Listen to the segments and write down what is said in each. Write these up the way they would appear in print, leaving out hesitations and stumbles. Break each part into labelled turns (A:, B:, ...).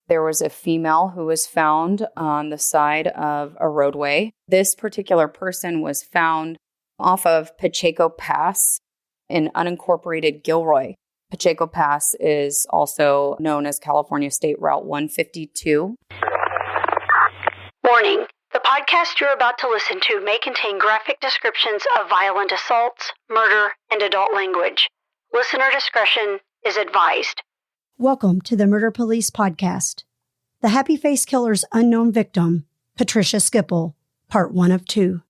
A: There was a female who was found on the side of a roadway. This particular person was found off of Pacheco Pass in unincorporated Gilroy. Pacheco Pass is also known as California State Route 152.
B: Warning. The podcast you're about to listen to may contain graphic descriptions of violent assaults, murder, and adult language. Listener discretion is advised.
C: Welcome to the Murder Police Podcast. The Happy Face Killer's unknown victim, Patricia Skiple, Part 1 of 2.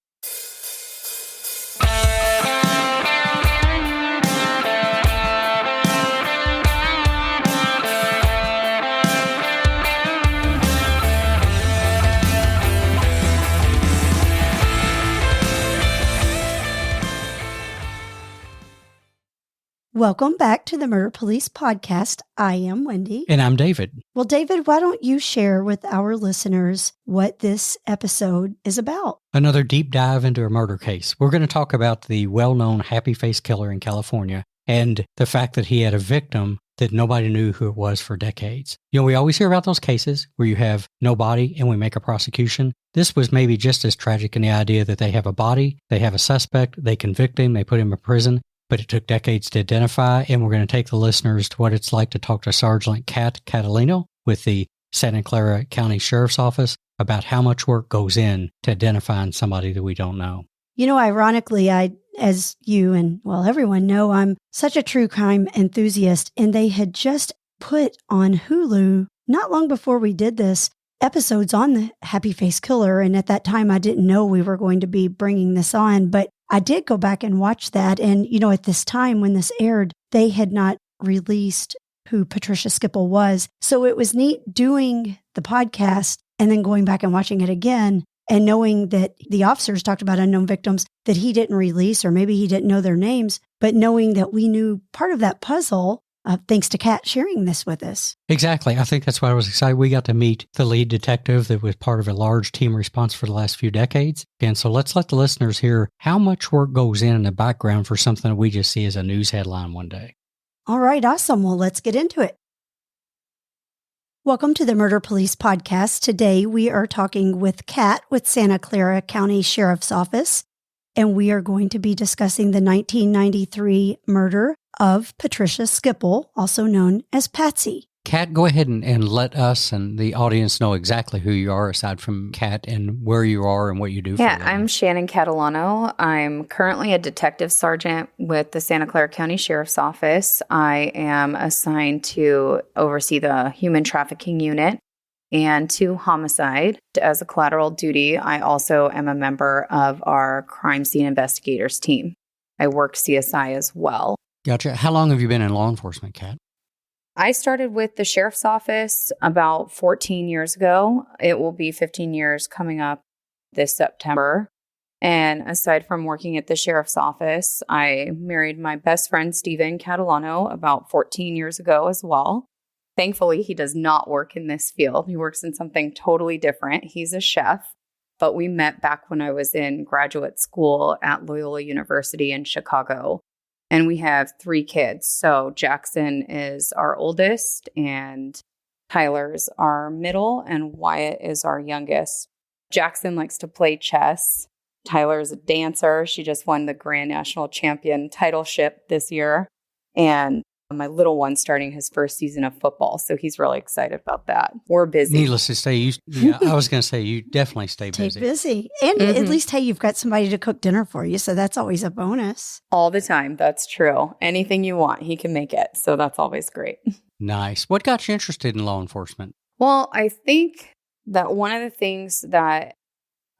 C: Welcome back to the Murder Police Podcast. I am Wendy.
D: And I'm David.
C: Well, David, why don't you share with our listeners what this episode is about?
D: Another deep dive into a murder case. We're going to talk about the well-known Happy Face Killer in California and the fact that he had a victim that nobody knew who it was for decades. You know, we always hear about those cases where you have no body and we make a prosecution. This was maybe just as tragic in the idea that they have a body, they have a suspect, they convict him, they put him in prison. But it took decades to identify, and we're going to take the listeners to what it's like to talk to Sergeant Cat Catalano with the Santa Clara County Sheriff's Office about how much work goes in to identifying somebody that we don't know.
C: You know, ironically, as you and, well, everyone know, I'm such a true crime enthusiast, and they had just put on Hulu, not long before we did this, episodes on the Happy Face Killer, and at that time, I didn't know we were going to be bringing this on, but I did go back and watch that. And, you know, at this time when this aired, they had not released who Patricia Skiple was. So it was neat doing the podcast and then going back and watching it again and knowing that the officers talked about unknown victims that he didn't release, or maybe he didn't know their names, but knowing that we knew part of that puzzle, thanks to Kat sharing this with us.
D: Exactly. I think that's why I was excited. We got to meet the lead detective that was part of a large team response for the last few decades. And so let's let the listeners hear how much work goes in the background for something that we just see as a news headline one day.
C: All right. Awesome. Well, let's get into it. Welcome to the Murder Police Podcast. Today we are talking with Kat with Santa Clara County Sheriff's Office, and we are going to be discussing the 1993 murder of Patricia Skiple, also known as Patsy.
D: Kat, go ahead and let us and the audience know exactly who you are, aside from Kat, and where you are and what you do for a living.
A: I'm Shannon Catalano. I'm currently a detective sergeant with the Santa Clara County Sheriff's Office. I am assigned to oversee the human trafficking unit and to homicide. As a collateral duty, I also am a member of our crime scene investigators team. I work CSI as well.
D: Gotcha. How long have you been in law enforcement, Kat?
A: I started with the sheriff's office about 14 years ago. It will be 15 years coming up this September. And aside from working at the sheriff's office, I married my best friend, Steven Catalano, about 14 years ago as well. Thankfully, he does not work in this field. He works in something totally different. He's a chef. But we met back when I was in graduate school at Loyola University in Chicago. And we have 3 kids. So Jackson is our oldest, and Tyler's our middle, and Wyatt is our youngest. Jackson likes to play chess. Tyler is a dancer. She just won the Grand National Champion titleship this year. And my little one's starting his first season of football, so he's really excited about that. We're busy.
D: Needless to say, I was going to say, you definitely stay busy.
C: Stay busy. And at least, hey, you've got somebody to cook dinner for you, so that's always a bonus.
A: All the time. That's true. Anything you want, he can make it. So that's always great.
D: Nice. What got you interested in law enforcement?
A: Well, I think that one of the things that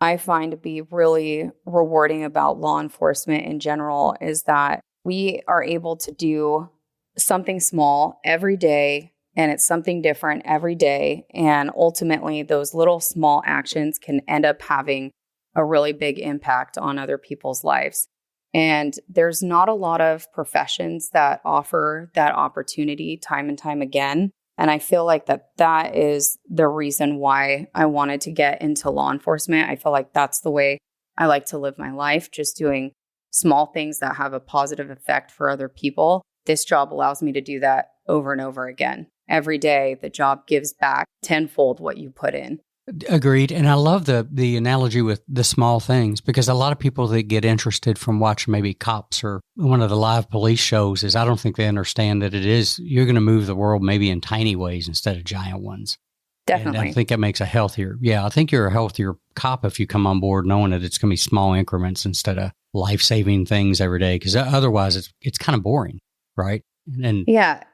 A: I find to be really rewarding about law enforcement in general is that we are able to do something small every day, and it's something different every day. And ultimately, those little small actions can end up having a really big impact on other people's lives. And there's not a lot of professions that offer that opportunity time and time again. And I feel like that is the reason why I wanted to get into law enforcement. I feel like that's the way I like to live my life, just doing small things that have a positive effect for other people. This job allows me to do that over and over again. every day the job gives back tenfold what you put in.
D: Agreed. And I love the analogy with the small things, because a lot of people that get interested from watching maybe Cops or one of the live police shows is I don't think they understand that you're going to move the world maybe in tiny ways instead of giant ones.
A: Definitely.
D: And I think it makes I think you're a healthier cop if you come on board knowing that it's going to be small increments instead of life-saving things every day, because otherwise it's kind of boring, right? And
A: yeah.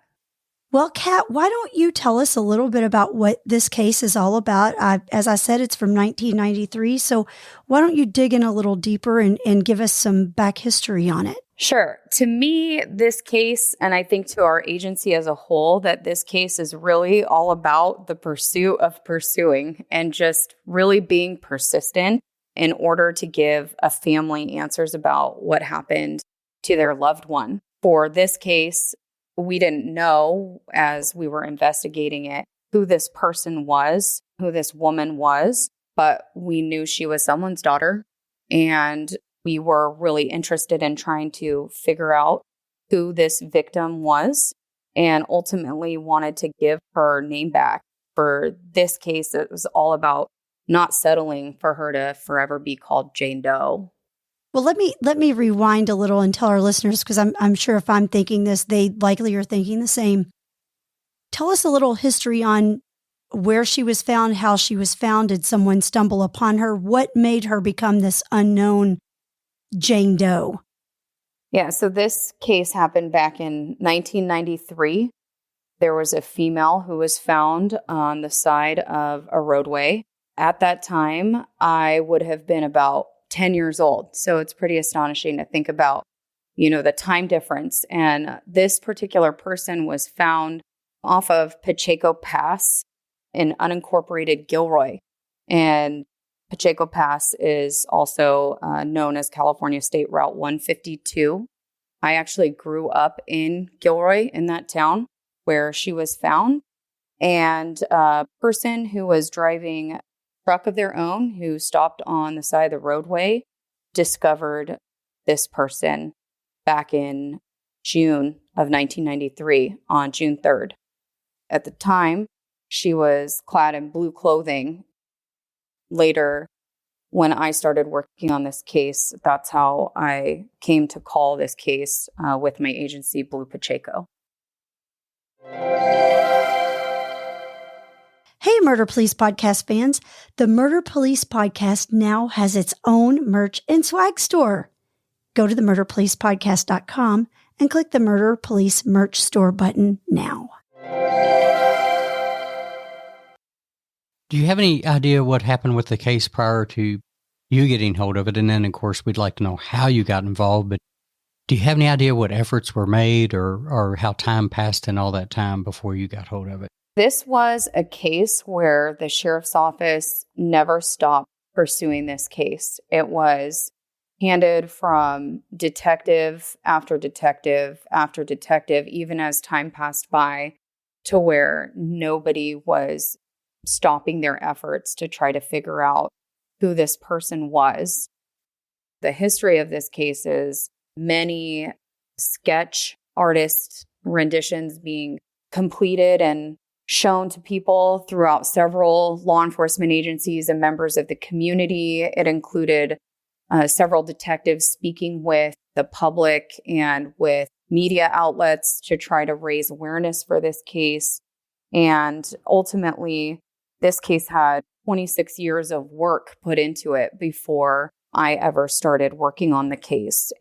C: Well, Kat, why don't you tell us a little bit about what this case is all about? As I said, it's from 1993. So why don't you dig in a little deeper and give us some back history on it?
A: Sure. To me, this case, and I think to our agency as a whole, that this case is really all about the pursuit of pursuing and just really being persistent in order to give a family answers about what happened to their loved one. For this case, we didn't know as we were investigating it who this person was, who this woman was, but we knew she was someone's daughter. And we were really interested in trying to figure out who this victim was and ultimately wanted to give her name back. For this case, it was all about not settling for her to forever be called Jane Doe.
C: Well, let me rewind a little and tell our listeners, because I'm sure if I'm thinking this, they likely are thinking the same. Tell us a little history on where she was found, how she was found. Did someone stumble upon her? What made her become this unknown Jane Doe?
A: Yeah, so this case happened back in 1993. There was a female who was found on the side of a roadway. At that time, I would have been about 10 years old. So it's pretty astonishing to think about, the time difference. And this particular person was found off of Pacheco Pass in unincorporated Gilroy. And Pacheco Pass is also known as California State Route 152. I actually grew up in Gilroy, in that town where she was found. And a person who was driving truck of their own who stopped on the side of the roadway discovered this person back in June of 1993 on June 3rd. At the time, she was clad in blue clothing. Later, when I started working on this case, that's how I came to call this case with my agency, Blue Pacheco.
C: Hey, Murder Police Podcast fans. The Murder Police Podcast now has its own merch and swag store. Go to themurderpolicepodcast.com and click the Murder Police merch store button now.
D: do you have any idea what happened with the case prior to you getting hold of it? And then, of course, we'd like to know how you got involved, but do you have any idea what efforts were made or how time passed in all that time before you got hold of it?
A: This was a case where the sheriff's office never stopped pursuing this case. It was handed from detective after detective after detective, even as time passed by, to where nobody was stopping their efforts to try to figure out who this person was. The history of this case is many sketch artist renditions being completed and shown to people throughout several law enforcement agencies and members of the community. It included several detectives speaking with the public and with media outlets to try to raise awareness for this case. And ultimately, this case had 26 years of work put into it before I ever started working on the case.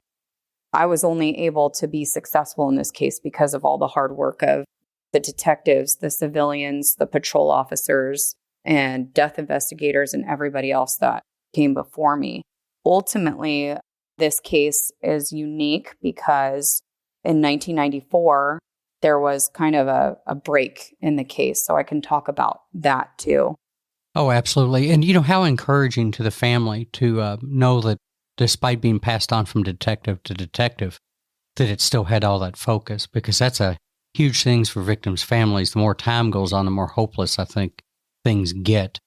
A: I was only able to be successful in this case because of all the hard work of the detectives, the civilians, the patrol officers, and death investigators, and everybody else that came before me. Ultimately, this case is unique because in 1994, there was kind of a break in the case. So I can talk about that too.
D: Oh, absolutely. And how encouraging to the family to know that despite being passed on from detective to detective, that it still had all that focus, because that's a huge thing for victims' families. The more time goes on, the more hopeless I think things get.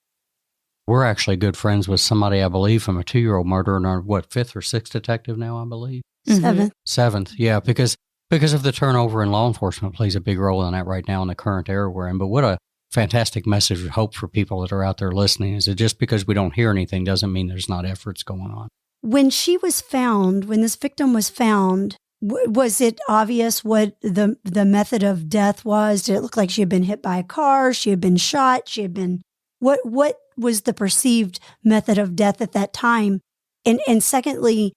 D: We're actually good friends with somebody, I believe, from a 2-year-old murder, and our, 5th or 6th detective now, I believe?
C: Mm-hmm.
D: Seventh, yeah, because Because of the turnover in law enforcement plays a big role in that right now in the current era we're in. But what a fantastic message of hope for people that are out there listening is that just because we don't hear anything doesn't mean there's not efforts going on.
C: When she was found, when this victim was found, was it obvious what the method of death was? Did it look like she had been hit by a car? She had been shot? She had been... What was the perceived method of death at that time? And secondly,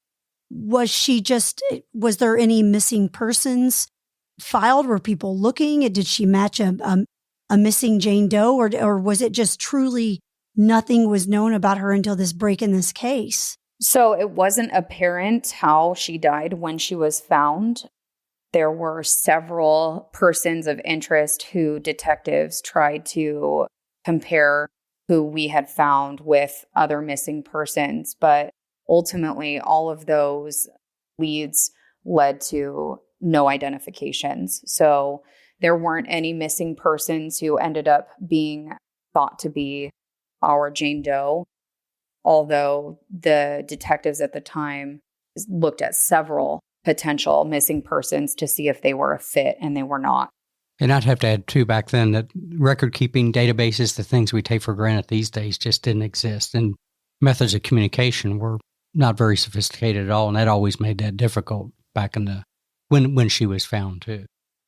C: was there any missing persons filed? Were people looking? Did she match a missing Jane Doe? Or was it just truly nothing was known about her until this break in this case?
A: So it wasn't apparent how she died when she was found. There were several persons of interest who detectives tried to compare who we had found with other missing persons, but ultimately, all of those leads led to no identifications. So there weren't any missing persons who ended up being thought to be our Jane Doe, although the detectives at the time looked at several potential missing persons to see if they were a fit, and they were not.
D: And I'd have to add, too, back then that record-keeping databases, the things we take for granted these days, just didn't exist. And methods of communication were not very sophisticated at all, and that always made that difficult back in the when she was found too.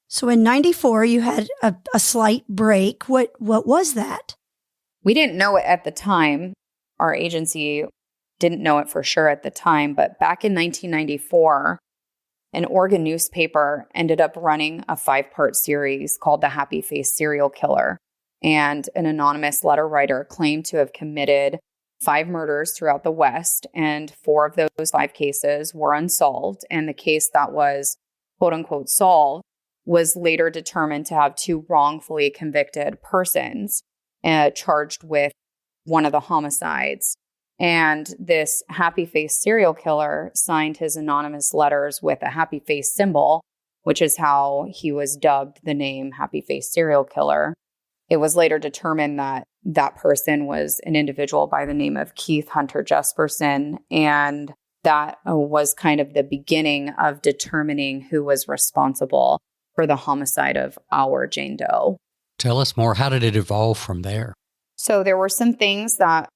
C: So in 94, you had a slight break. What was that?
A: We didn't know it at the time. Our agency didn't know it for sure at the time, but back in 1994, an Oregon newspaper ended up running a 5-part series called The Happy Face Serial Killer, and an anonymous letter writer claimed to have committed 5 murders throughout the West, and 4 of those 5 cases were unsolved. And the case that was quote unquote solved was later determined to have 2 wrongfully convicted persons charged with one of the homicides. And this happy face serial killer signed his anonymous letters with a happy face symbol, which is how he was dubbed the name Happy Face Serial Killer. It was later determined that that person was an individual by the name of Keith Hunter Jesperson, and that was kind of the beginning of determining who was responsible for the homicide of our Jane Doe.
D: Tell us more. How did it evolve from there?
A: So there were some things that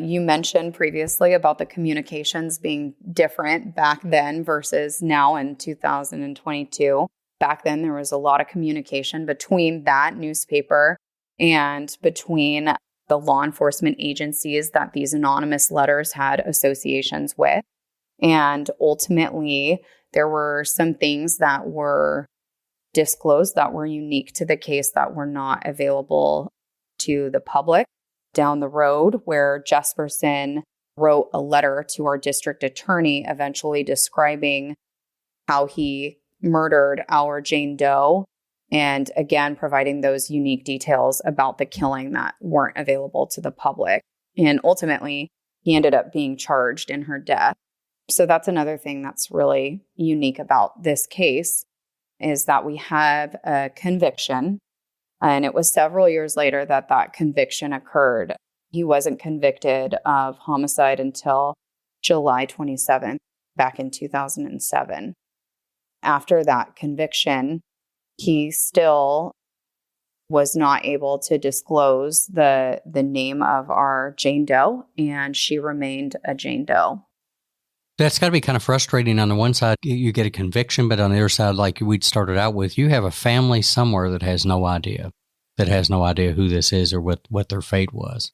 A: you mentioned previously about the communications being different back then versus now in 2022. Back then, there was a lot of communication between that newspaper and between the law enforcement agencies that these anonymous letters had associations with. And ultimately, there were some things that were disclosed that were unique to the case that were not available to the public. Down the road, where Jesperson wrote a letter to our district attorney eventually describing how he murdered our Jane Doe, and again providing those unique details about the killing that weren't available to the public. And ultimately, he ended up being charged in her death. So that's another thing that's really unique about this case, is that we have a conviction. And it was several years later that that conviction occurred. He wasn't convicted of homicide until July 27th, back in 2007. After that conviction, he still was not able to disclose the name of our Jane Doe, and she remained a Jane Doe.
D: That's got to be kind of frustrating. On the one side, you get a conviction, but on the other side, like we'd started out with, you have a family somewhere that has no idea who this is or what their fate was.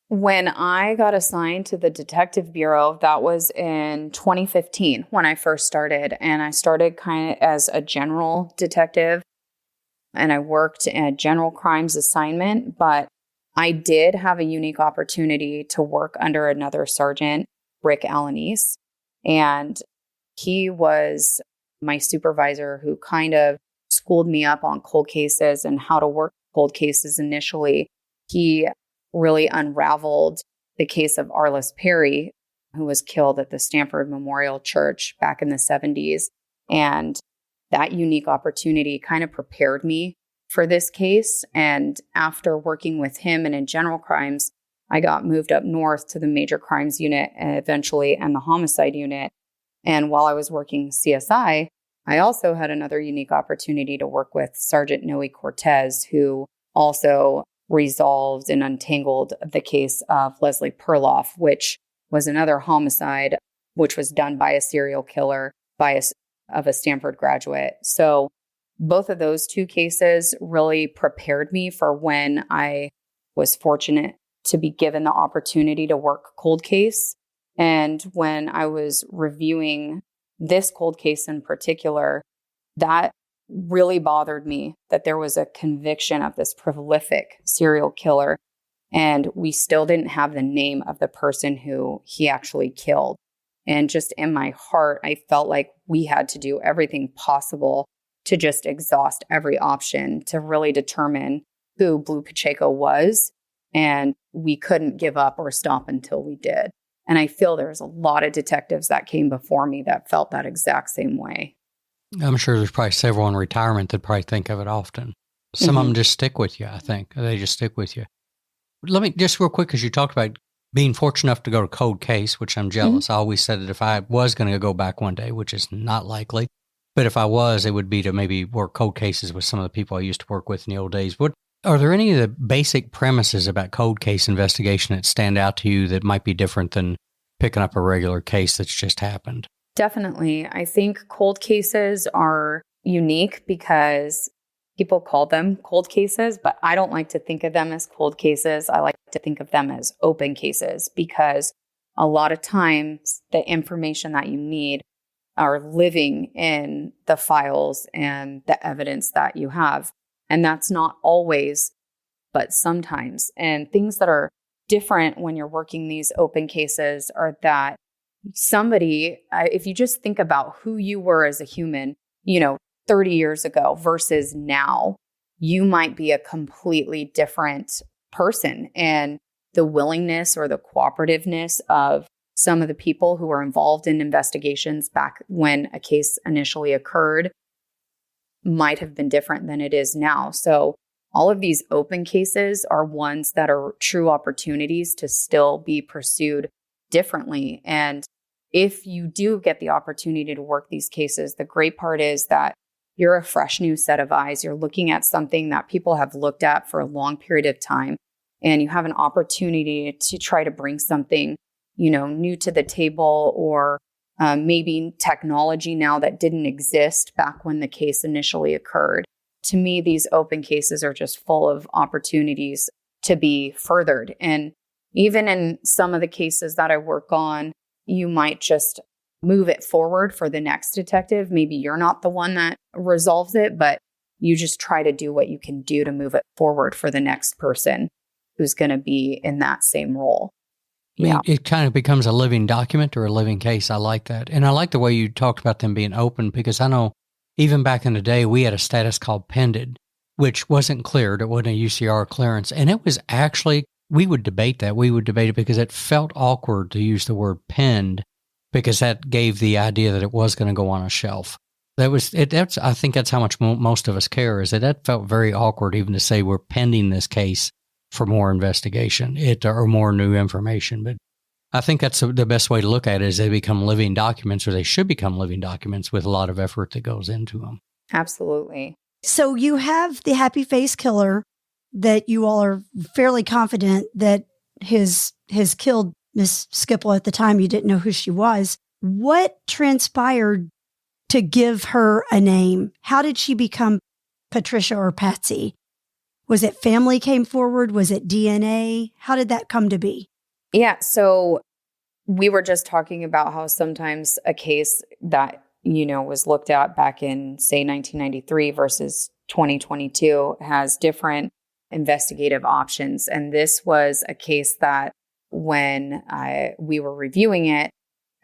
A: When I got assigned to the Detective Bureau, that was in 2015 when I first started. And I started kind of as a general detective, and I worked in a general crimes assignment, but I did have a unique opportunity to work under another sergeant, Rick Alanese, and he was my supervisor who kind of schooled me up on cold cases and how to work cold cases initially. He really unraveled the case of Arliss Perry, who was killed at the Stanford Memorial Church back in the 70s. And that unique opportunity kind of prepared me for this case. And after working with him and in general crimes, I got moved up north to the major crimes unit and eventually and the homicide unit. And while I was working CSI, I also had another unique opportunity to work with Sergeant Noe Cortez, who also resolved and untangled the case of Leslie Perloff, which was another homicide, which was done by a serial killer of a Stanford graduate. So both of those two cases really prepared me for when I was fortunate to be given the opportunity to work cold case. And when I was reviewing this cold case in particular, that really bothered me that there was a conviction of this prolific serial killer, and we still didn't have the name of the person who he actually killed. And just in my heart, I felt like we had to do everything possible to just exhaust every option to really determine who Blue Pacheco was. And we couldn't give up or stop until we did. And I feel there's a lot of detectives that came before me that felt that exact same way.
D: I'm sure there's probably several in retirement that probably think of it often. Some of them just stick with you, I think. They just stick with you. Let me just real quick, because you talked about being fortunate enough to go to cold case, which I'm jealous. I always said that if I was going to go back one day, which is not likely, but if I was, it would be to maybe work cold cases with some of the people I used to work with in the old days. Are there any of the basic premises about cold case investigation that stand out to you that might be different than picking up a regular case that's just happened?
A: Definitely. I think cold cases are unique because people call them cold cases, but I don't like to think of them as cold cases. I like to think of them as open cases because a lot of times the information that you need are living in the files and the evidence that you have. And that's not always, but sometimes. And things that are different when you're working these open cases are that somebody, if you just think about who you were as a human, 30 years ago versus now, you might be a completely different person. And the willingness or the cooperativeness of some of the people who were involved in investigations back when a case initially occurred might have been different than it is now. So all of these open cases are ones that are true opportunities to still be pursued differently. And if you do get the opportunity to work these cases, the great part is that you're a fresh new set of eyes. You're looking at something that people have looked at for a long period of time, and you have an opportunity to try to bring something, new to the table, or maybe technology now that didn't exist back when the case initially occurred. To me, these open cases are just full of opportunities to be furthered. And even in some of the cases that I work on, you might just move it forward for the next detective. Maybe you're not the one that resolves it, but you just try to do what you can do to move it forward for the next person who's going to be in that same role.
D: Yeah. It kind of becomes a living document or a living case. I like that. And I like the way you talked about them being open, because I know even back in the day, we had a status called pended, which wasn't cleared. It wasn't a UCR clearance. And it was actually, we would debate that. We would debate it because it felt awkward to use the word penned, because that gave the idea that it was going to go on a shelf. I think that's how much most of us care, is that felt very awkward even to say we're pending this case for more investigation or more new information. But I think that's the best way to look at it, is they become living documents, or they should become living documents with a lot of effort that goes into them.
A: Absolutely.
C: So you have the happy face killer that you all are fairly confident that has killed Miss Skiple. At the time, you didn't know who she was. What transpired to give her a name? How did she become Patricia or Patsy? Was it family came forward? Was it DNA? How did that come to be?
A: Yeah, so we were just talking about how sometimes a case that, was looked at back in, say, 1993 versus 2022 has different investigative options. And this was a case that when we were reviewing it,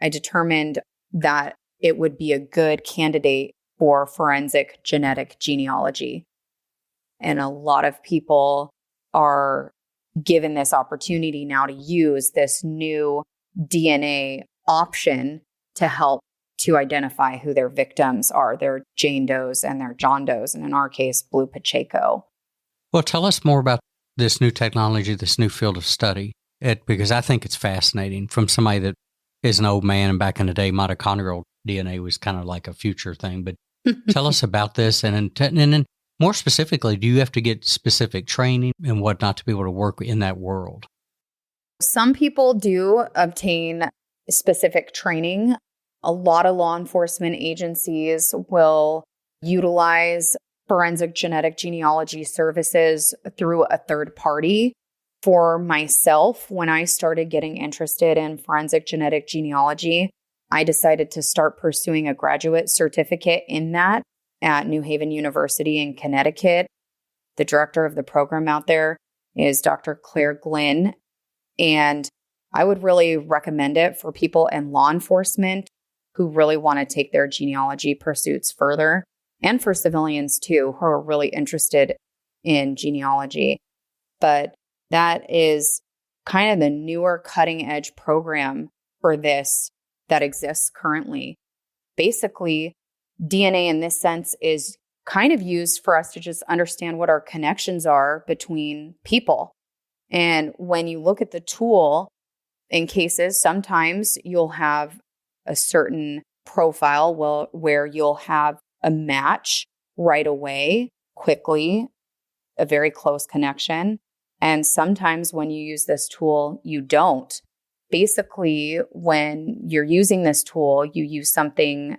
A: I determined that it would be a good candidate for forensic genetic genealogy. And a lot of people are given this opportunity now to use this new DNA option to help to identify who their victims are, their Jane Does and their John Does, and in our case, Blue Pacheco.
D: Well, tell us more about this new technology, this new field of study, because I think it's fascinating from somebody that is an old man, and back in the day, mitochondrial DNA was kind of like a future thing. But Tell us about this. And then more specifically, do you have to get specific training and whatnot to be able to work in that world?
A: Some people do obtain specific training. A lot of law enforcement agencies will utilize forensic genetic genealogy services through a third party. For myself, when I started getting interested in forensic genetic genealogy, I decided to start pursuing a graduate certificate in that at New Haven University in Connecticut. The director of the program out there is Dr. Claire Glynn, and I would really recommend it for people in law enforcement who really want to take their genealogy pursuits further, and for civilians too, who are really interested in genealogy. But that is kind of the newer cutting edge program for this that exists currently. Basically, DNA in this sense is kind of used for us to just understand what our connections are between people. And when you look at the tool, in cases, sometimes you'll have a certain profile where you'll have a match right away, quickly, a very close connection. And sometimes when you use this tool, you don't. Basically, when you're using this tool, you use something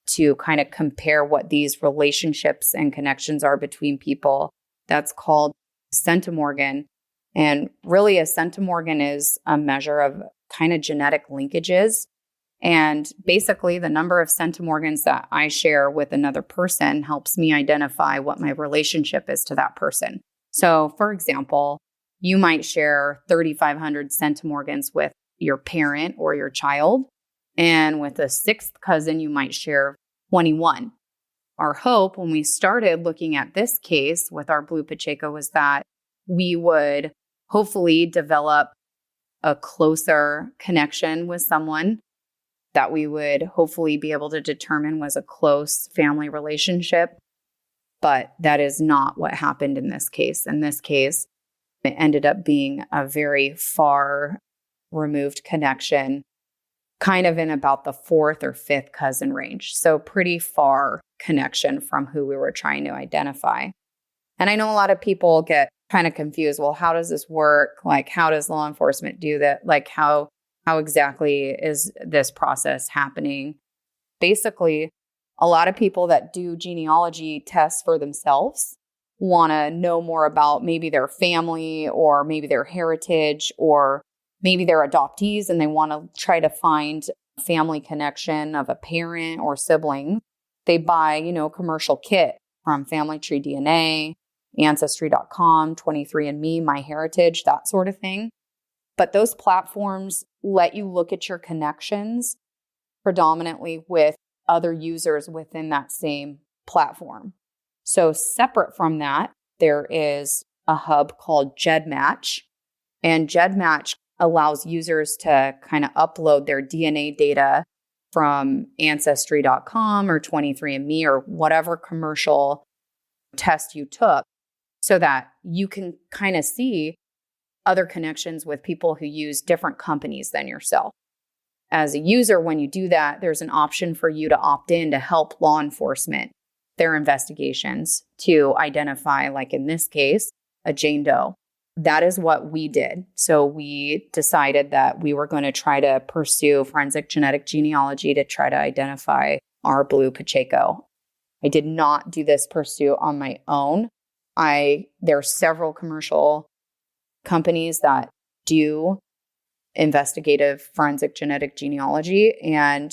A: to kind of compare what these relationships and connections are between people. That's called centimorgan. And really, a centimorgan is a measure of kind of genetic linkages. And basically, the number of centimorgans that I share with another person helps me identify what my relationship is to that person. So, for example, you might share 3,500 centimorgans with your parent or your child. And with a sixth cousin, you might share 21. Our hope when we started looking at this case with our Blue Pacheco was that we would hopefully develop a closer connection with someone that we would hopefully be able to determine was a close family relationship. But that is not what happened in this case. In this case, it ended up being a very far removed connection, kind of in about the fourth or fifth cousin range. So pretty far connection from who we were trying to identify. And I know a lot of people get kind of confused. Well, how does this work? Like, how does law enforcement do that? Like, how exactly is this process happening? Basically, a lot of people that do genealogy tests for themselves want to know more about maybe their family or maybe their heritage or maybe they're adoptees and they want to try to find family connection of a parent or sibling. They buy, a commercial kit from Family Tree DNA, Ancestry.com, 23andMe, MyHeritage, that sort of thing. But those platforms let you look at your connections predominantly with other users within that same platform. So separate from that, there is a hub called GEDmatch. And GEDmatch allows users to kind of upload their DNA data from Ancestry.com or 23andMe or whatever commercial test you took so that you can kind of see other connections with people who use different companies than yourself. As a user, when you do that, there's an option for you to opt in to help law enforcement, their investigations to identify, like in this case, a Jane Doe. That is what we did. So we decided that we were going to try to pursue forensic genetic genealogy to try to identify our Blue Pacheco. I did not do this pursuit on my own. There are several commercial companies that do investigative forensic genetic genealogy, and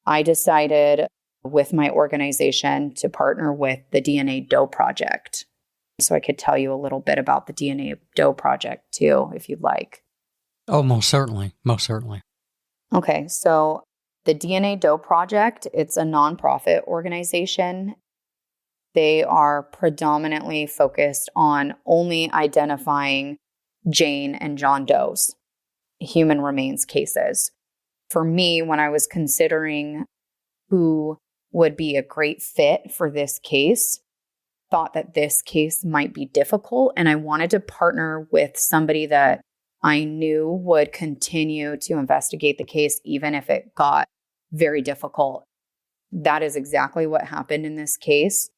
A: I decided with my organization to partner with the DNA Doe Project. So I could tell you a little bit about the DNA Doe Project too, if you'd like.
D: Oh, most certainly. Most certainly.
A: Okay, so the DNA Doe Project, it's a nonprofit organization. They are predominantly focused on only identifying Jane and John Does, human remains cases. For me, when I was considering who would be a great fit for this case, thought that this case might be difficult, and I wanted to partner with somebody that I knew would continue to investigate the case even if it got very difficult. that is exactly what happened in this case.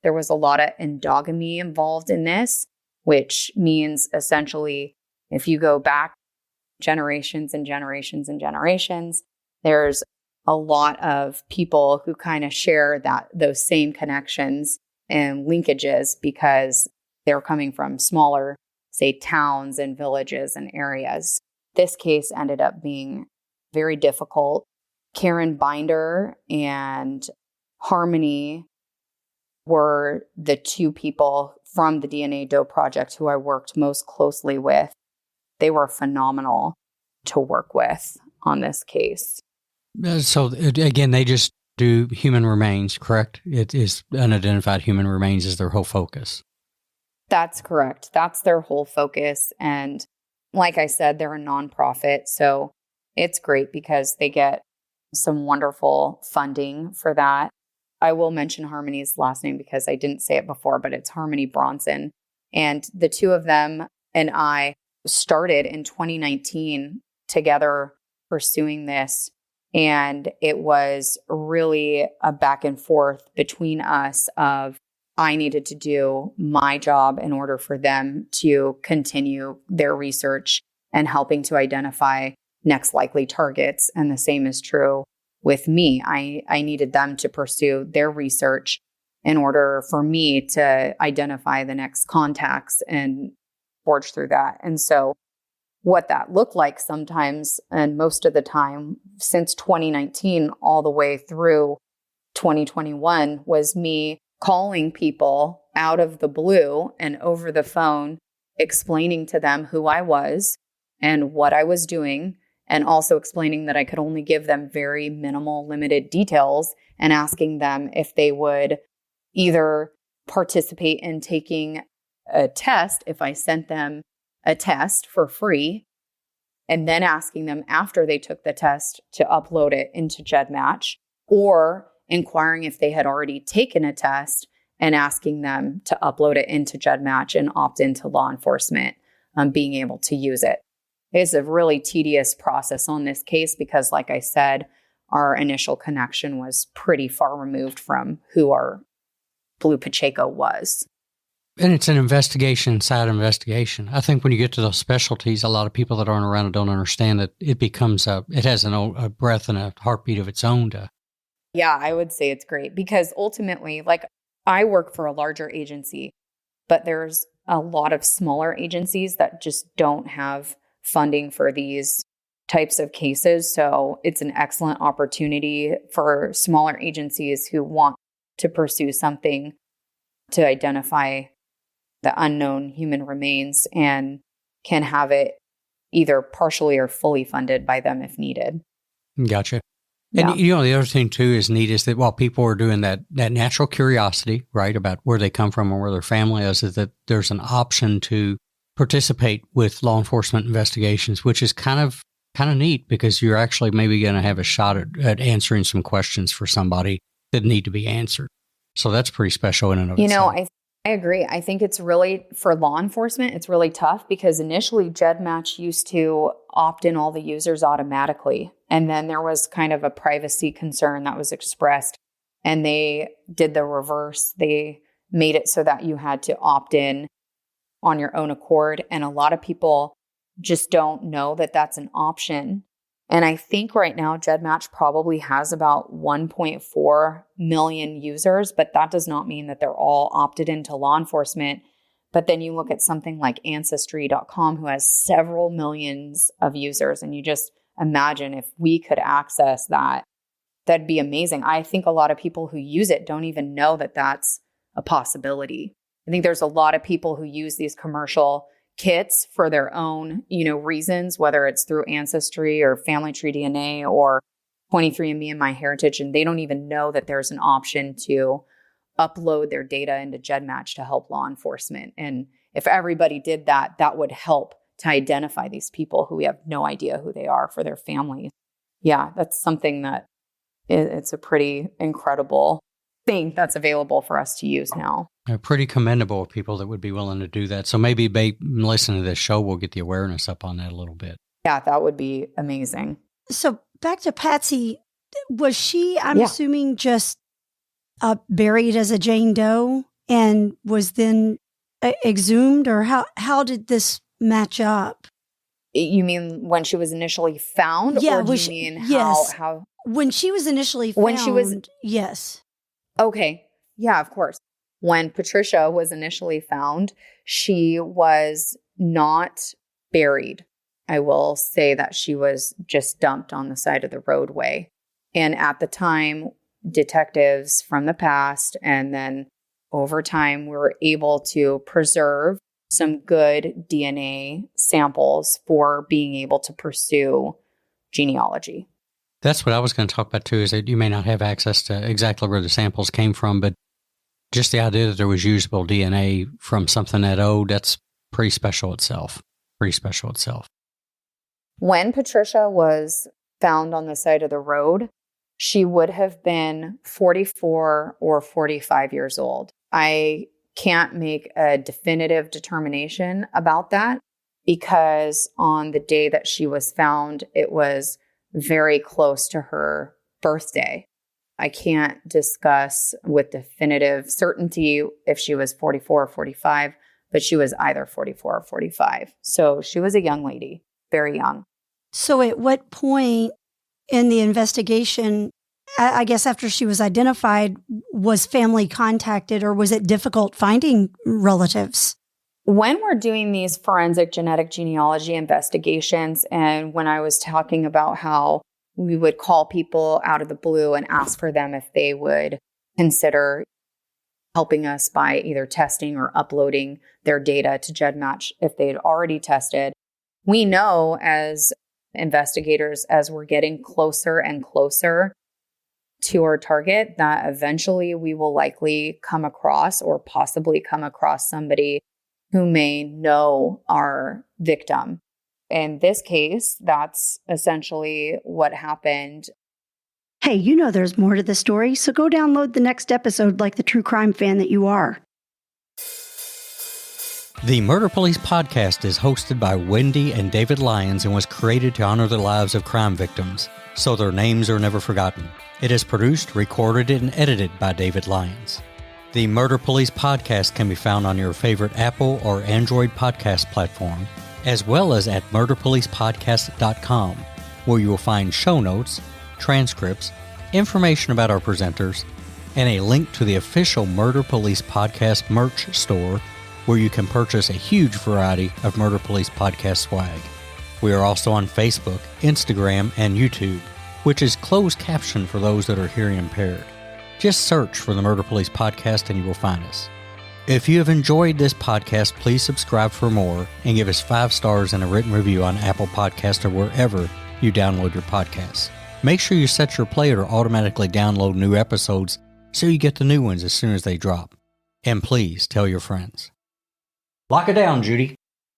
A: There was a lot of endogamy involved in this, which means essentially if you go back generations and generations and generations, there's a lot of people who kind of share those same connections and linkages because they're coming from smaller, say, towns and villages and areas. This case ended up being very difficult. Karen Binder and Harmony were the two people from the DNA Doe Project who I worked most closely with. They were phenomenal to work with on this case.
D: So again, they just do human remains, correct? It is unidentified human remains is their whole focus.
A: That's correct. That's their whole focus. And like I said, they're a nonprofit. So it's great because they get some wonderful funding for that. I will mention Harmony's last name because I didn't say it before, but it's Harmony Bronson. And the two of them and I started in 2019 together pursuing this. And it was really a back and forth between us of I needed to do my job in order for them to continue their research and helping to identify next likely targets. And the same is true with me. I needed them to pursue their research in order for me to identify the next contacts and forge through that. And so what that looked like sometimes, and most of the time since 2019 all the way through 2021, was me calling people out of the blue and over the phone, explaining to them who I was and what I was doing, and also explaining that I could only give them very minimal, limited details, and asking them if they would either participate in taking a test if I sent them a test for free, and then asking them after they took the test to upload it into GEDmatch, or inquiring if they had already taken a test and asking them to upload it into GEDmatch and opt into law enforcement, being able to use it. It's a really tedious process on this case because, like I said, our initial connection was pretty far removed from who our Blue Pacheco was.
D: And it's an side investigation. I think when you get to those specialties, a lot of people that aren't around it don't understand that it becomes it has a breath and a heartbeat of its own.
A: Yeah, I would say it's great because ultimately, like, I work for a larger agency, but there's a lot of smaller agencies that just don't have funding for these types of cases. So it's an excellent opportunity for smaller agencies who want to pursue something to identify the unknown human remains and can have it either partially or fully funded by them if needed.
D: Gotcha.
A: Yeah.
D: And the other thing too is neat is that while people are doing that natural curiosity, right, about where they come from or where their family is that there's an option to participate with law enforcement investigations, which is kind of neat because you're actually maybe going to have a shot at answering some questions for somebody that need to be answered. So that's pretty special in and of itself.
A: I agree. I think it's really, for law enforcement, it's really tough because initially GEDmatch used to opt in all the users automatically. And then there was kind of a privacy concern that was expressed. And they did the reverse. They made it so that you had to opt in on your own accord. And a lot of people just don't know that that's an option. And I think right now GEDmatch probably has about 1.4 million users, but that does not mean that they're all opted into law enforcement. But then you look at something like Ancestry.com, who has several millions of users, and you just imagine if we could access that, that'd be amazing. I think a lot of people who use it don't even know that that's a possibility. I think there's a lot of people who use these commercial kits for their own, reasons, whether it's through Ancestry or Family Tree DNA or 23andMe and MyHeritage, and they don't even know that there's an option to upload their data into GEDmatch to help law enforcement. And if everybody did that, that would help to identify these people who we have no idea who they are for their families. Yeah, that's something that it's a pretty incredible thing that's available for us to use now.
D: Pretty commendable of people that would be willing to do that. So maybe listening to this show, we'll get the awareness up on that a little bit.
A: Yeah, that would be amazing.
C: So back to Patsy, Was she, I'm assuming, just buried as a Jane Doe and was then exhumed? Or how did this match up?
A: You mean when she was initially found?
C: Yeah.
A: Or do you mean how?
C: When she was initially found.
A: When she was.
C: Yes.
A: Okay. Yeah, of course. When Patricia was initially found, she was not buried. I will say that she was just dumped on the side of the roadway. And at the time, detectives from the past and then over time were able to preserve some good DNA samples for being able to pursue genealogy.
D: That's what I was going to talk about too, is that you may not have access to exactly where the samples came from, but just the idea that there was usable DNA from something that old, that's pretty special itself.
A: When Patricia was found on the side of the road, she would have been 44 or 45 years old. I can't make a definitive determination about that because on the day that she was found, it was very close to her birthday. I can't discuss with definitive certainty if she was 44 or 45, but she was either 44 or 45. So she was a young lady, very young.
C: So at what point in the investigation, I guess after she was identified, was family contacted or was it difficult finding relatives?
A: When we're doing these forensic genetic genealogy investigations, and when I was talking about how we would call people out of the blue and ask for them if they would consider helping us by either testing or uploading their data to GEDmatch if they had already tested, we know as investigators, as we're getting closer and closer to our target, that eventually we will likely come across or possibly come across somebody who may know our victim. In this case, that's essentially what happened.
C: Hey, you know there's more to the story, so go download the next episode like the true crime fan that you are.
D: The Murder Police podcast is hosted by Wendy and David Lyons and was created to honor the lives of crime victims, so their names are never forgotten. It is produced, recorded, and edited by David Lyons. The Murder Police podcast can be found on your favorite Apple or Android podcast platform, as well as at murderpolicepodcast.com, where you will find show notes, transcripts, information about our presenters, and a link to the official Murder Police Podcast merch store, where you can purchase a huge variety of Murder Police Podcast swag. We are also on Facebook, Instagram, and YouTube, which is closed caption for those that are hearing impaired. Just search for the Murder Police Podcast and you will find us. If you have enjoyed this podcast, please subscribe for more and give us 5 stars and a written review on Apple Podcasts or wherever you download your podcasts. Make sure you set your player to automatically download new episodes so you get the new ones as soon as they drop. And please tell your friends. Lock it down, Judy.